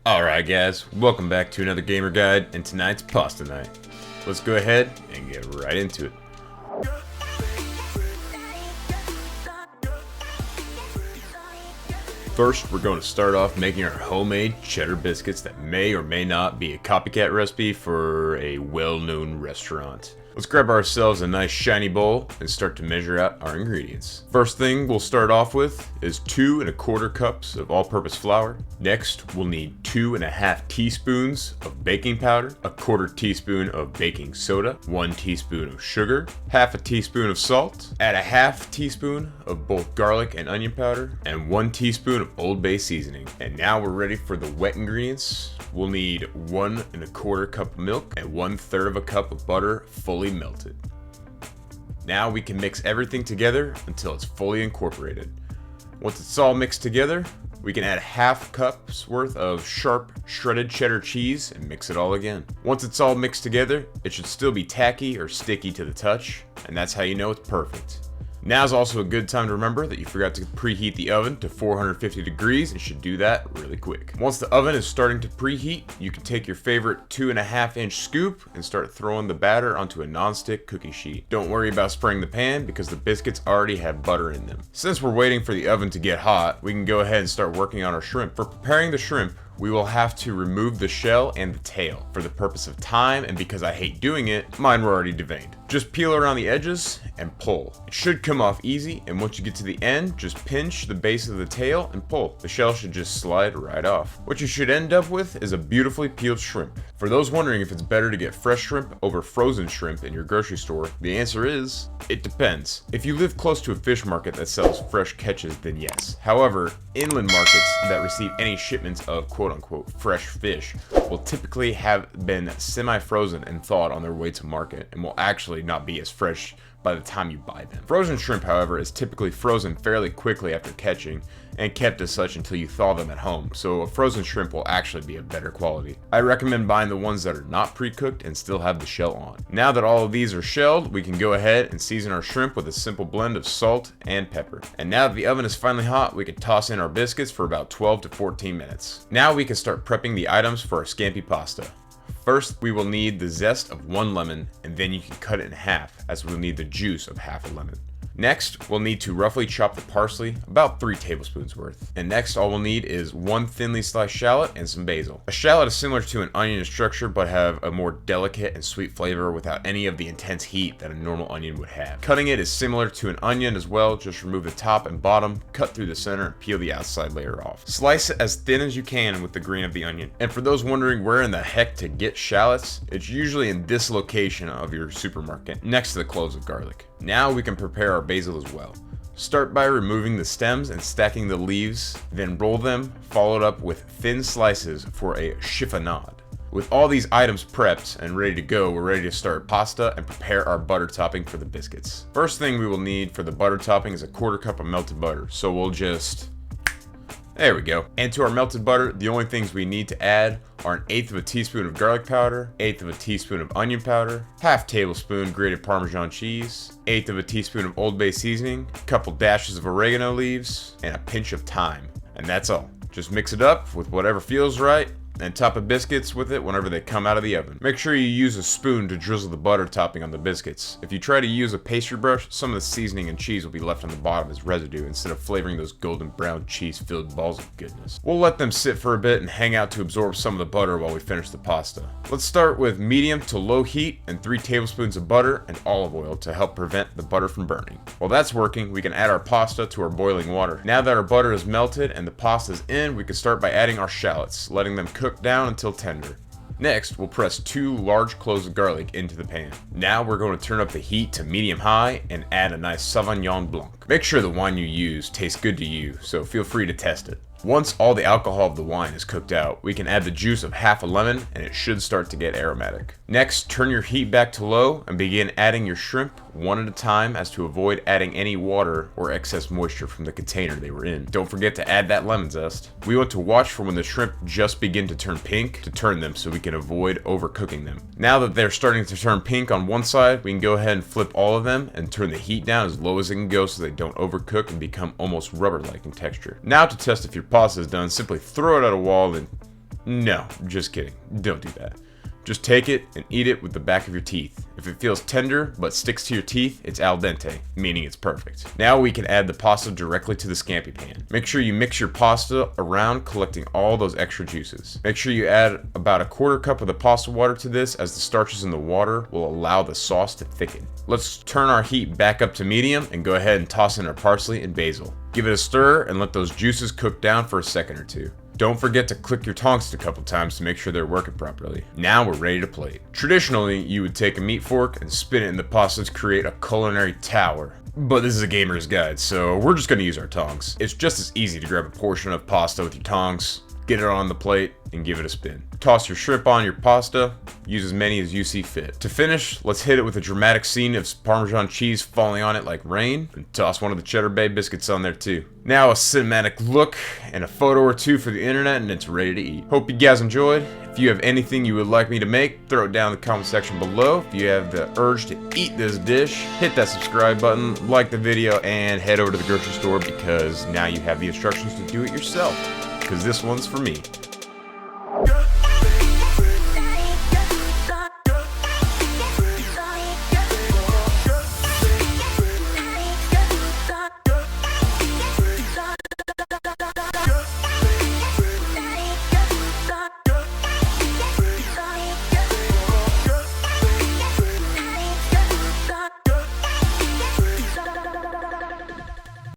Alright guys, welcome back to another gamer guide and tonight's pasta night. Let's go ahead and get right into it. First, we're going to start off making our homemade cheddar biscuits that may or may not be a copycat recipe for a well-known restaurant. Let's grab ourselves a nice shiny bowl and start to measure out our ingredients. First thing we'll start off with is 2 1/4 cups of all-purpose flour. Next, we'll need 2 1/2 teaspoons of baking powder, 1/4 teaspoon of baking soda, 1 teaspoon of sugar, 1/2 teaspoon of salt, add a 1/2 teaspoon of both garlic and onion powder, and 1 teaspoon of Old Bay seasoning. And now we're ready for the wet ingredients. We'll need 1 1/4 cup of milk and 1/3 cup of butter fully melted. Now we can mix everything together until it's fully incorporated. Once it's all mixed together, we can add 1/2 cup's worth of sharp shredded cheddar cheese and mix it all again. Once it's all mixed together, it should still be tacky or sticky to the touch, and that's how you know it's perfect. Now's also a good time to remember that you forgot to preheat the oven to 450 degrees and should do that really quick. Once the oven is starting to preheat, you can take your favorite 2 1/2 inch scoop and start throwing the batter onto a non-stick cookie sheet. Don't worry about spraying the pan because the biscuits already have butter in them. Since we're waiting for the oven to get hot, we can go ahead and start working on our shrimp. For preparing the shrimp, we will have to remove the shell and the tail. For the purpose of time and because I hate doing it, mine were already deveined. Just peel around the edges and pull. It should come off easy, and once you get to the end, just pinch the base of the tail and pull. The shell should just slide right off. What you should end up with is a beautifully peeled shrimp. For those wondering if it's better to get fresh shrimp over frozen shrimp in your grocery store, the answer is, it depends. If you live close to a fish market that sells fresh catches, then yes. However, inland markets that receive any shipments of quote-unquote fresh fish will typically have been semi-frozen and thawed on their way to market and will actually not be as fresh by the time you buy them. Frozen shrimp, however, is typically frozen fairly quickly after catching and kept as such until you thaw them at home, so a frozen shrimp will actually be of better quality. I recommend buying the ones that are not pre-cooked and still have the shell on. Now that all of these are shelled, we can go ahead and season our shrimp with a simple blend of salt and pepper. And now that the oven is finally hot, we can toss in our biscuits for about 12 to 14 minutes. Now we can start prepping the items for our scampi pasta. First, we will need the zest of 1 lemon, and then you can cut it in half, as we'll need the juice of 1/2 lemon. Next, we'll need to roughly chop the parsley, about 3 tablespoons worth. And next, all we'll need is 1 thinly sliced shallot and some basil. A shallot is similar to an onion in structure, but have a more delicate and sweet flavor without any of the intense heat that a normal onion would have. Cutting it is similar to an onion as well, just remove the top and bottom, cut through the center, and peel the outside layer off. Slice it as thin as you can with the green of the onion. And for those wondering where in the heck to get shallots, it's usually in this location of your supermarket, next to the cloves of garlic. Now we can prepare our basil as well. Start by removing the stems and stacking the leaves, then roll them, followed up with thin slices for a chiffonade. With all these items prepped and ready to go, we're ready to start pasta and prepare our butter topping for the biscuits. First thing we will need for the butter topping is a 1/4 cup of melted butter, so we'll just... there we go. And to our melted butter, the only things we need to add are 1/8 teaspoon of garlic powder, 1/8 teaspoon of onion powder, 1/2 tablespoon grated Parmesan cheese, 1/8 teaspoon of Old Bay seasoning, a couple dashes of oregano leaves, and a pinch of thyme. And that's all. Just mix it up with whatever feels right, and top the biscuits with it whenever they come out of the oven. Make sure you use a spoon to drizzle the butter topping on the biscuits. If you try to use a pastry brush, some of the seasoning and cheese will be left on the bottom as residue instead of flavoring those golden brown cheese-filled balls of goodness. We'll let them sit for a bit and hang out to absorb some of the butter while we finish the pasta. Let's start with medium to low heat and 3 tablespoons of butter and olive oil to help prevent the butter from burning. While that's working, we can add our pasta to our boiling water. Now that our butter is melted and the pasta is in, we can start by adding our shallots, letting them cook down until tender. Next, we'll press 2 large cloves of garlic into the pan. Now we're going to turn up the heat to medium-high and add a nice Sauvignon Blanc. Make sure the wine you use tastes good to you, so feel free to test it. Once all the alcohol of the wine is cooked out, we can add the juice of 1/2 lemon and it should start to get aromatic. Next, turn your heat back to low and begin adding your shrimp one at a time as to avoid adding any water or excess moisture from the container they were in. Don't forget to add that lemon zest. We want to watch for when the shrimp just begin to turn pink to turn them so we can avoid overcooking them. Now that they're starting to turn pink on one side, we can go ahead and flip all of them and turn the heat down as low as it can go so they don't overcook and become almost rubber-like in texture. Now to test if your pasta is done, simply throw it at a wall and No, just kidding. Don't do that. Just take it and eat it with the back of your teeth. If it feels tender but sticks to your teeth, it's al dente, meaning it's perfect. Now we can add the pasta directly to the Scampi pan. Make sure you mix your pasta around, collecting all those extra juices. Make sure you add about a quarter cup of the pasta water to this, as the starches in the water will allow the sauce to thicken. Let's turn our heat back up to medium and go ahead and toss in our parsley and basil. Give it a stir and let those juices cook down for a second or two. Don't forget to click your tongs a couple times to make sure they're working properly. Now we're ready to plate. Traditionally, you would take a meat fork and spin it in the pasta to create a culinary tower. But this is a gamer's guide, so we're just gonna use our tongs. It's just as easy to grab a portion of pasta with your tongs, get it on the plate, and give it a spin. Toss your shrimp on your pasta, use as many as you see fit. To finish, let's hit it with a dramatic scene of Parmesan cheese falling on it like rain, and toss one of the Cheddar Bay biscuits on there too. Now a cinematic look and a photo or two for the internet, and it's ready to eat. Hope you guys enjoyed. If you have anything you would like me to make, throw it down in the comment section below. If you have the urge to eat this dish, hit that subscribe button, like the video, and head over to the grocery store, because now you have the instructions to do it yourself, because this one's for me.